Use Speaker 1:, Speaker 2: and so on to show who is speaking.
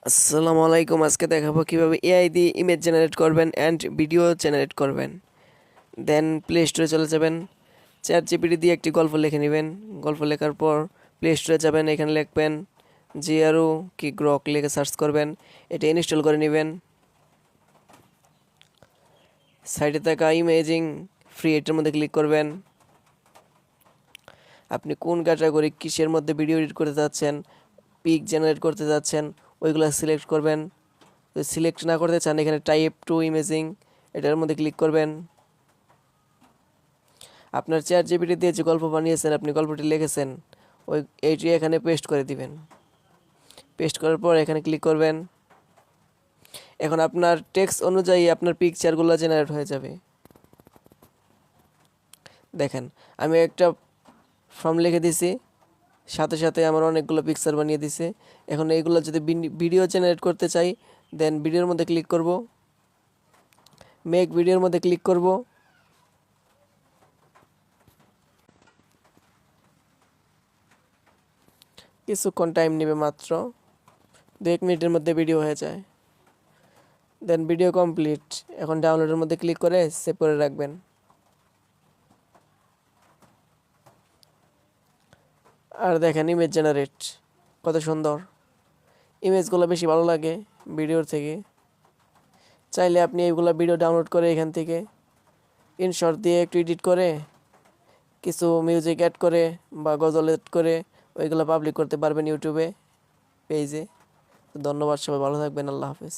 Speaker 1: আসসালামু আলাইকুম। আজকে দেখাবো কিভাবে এআই দিয়ে ইমেজ জেনারেট করবেন অ্যান্ড ভিডিও জেনারেট করবেন। দেন প্লে স্টোরে চলে যাবেন, চ্যাট জিপিটি দিয়ে একটি গল্প লিখে নেবেন। গল্প লেখার পর প্লে স্টোরে যাবেন, এখানে লিখবেন জিআরও কি গ্রক লিখে সার্চ করবেন, এটা ইনস্টল করে নেবেন। সাইডে থাকা ইমেজিং ফ্রি এটার মধ্যে ক্লিক করবেন। আপনি কোন ক্যাটাগরি কিসের মধ্যে ভিডিও এডিট করতে যাচ্ছেন, পিক জেনারেট করতে যাচ্ছেন, ওইগুলো সিলেক্ট করবেন। যদি সিলেক্ট না করতে চান এখানে টাইপ টু ইমেজিং এটার মধ্যে ক্লিক করবেন। আপনার চ্যাট জিপিটি দিয়ে যে গল্প বানিয়েছেন, আপনি গল্পটি লিখেছেন, এইটি এখানে পেস্ট করে দিবেন। পেস্ট করার পর এখানে ক্লিক করবেন। এখন আপনার টেক্সট অনুযায়ী আপনার পিকচারগুলো জেনারেট হয়ে যাবে। দেখেন, আমি একটা ফর্ম লিখে দিছি, সাথে সাথে আমার অনেকগুলো পিকচার বানিয়ে দিছে। এখন এইগুলো যদি ভিডিও জেনারেট করতে চাই, দেন ভিডিওর মধ্যে ক্লিক করব, মেক ভিডিওর মধ্যে ক্লিক করব। কিছুক্ষণ টাইম নেবে, মাত্র 2 মিনিটের মধ্যে ভিডিও হয়ে যায়। দেন ভিডিও কমপ্লিট। এখন ডাউনলোডের মধ্যে ক্লিক করে সেভ করে রাখবেন। আর দেখেন ইমেজ জেনারেট কত সুন্দর, ইমেজগুলো বেশি ভালো লাগে ভিডিওর থেকে। চাইলে আপনি এইগুলো ভিডিও ডাউনলোড করে এখান থেকে ইনশর্ট দিয়ে একটু এডিট করে কিছু মিউজিক অ্যাড করে বা গজল অ্যাড করে ওইগুলো পাবলিক করতে পারবেন ইউটিউবে পেজে। ধন্যবাদ, সবাই ভালো থাকবেন, আল্লাহ হাফেজ।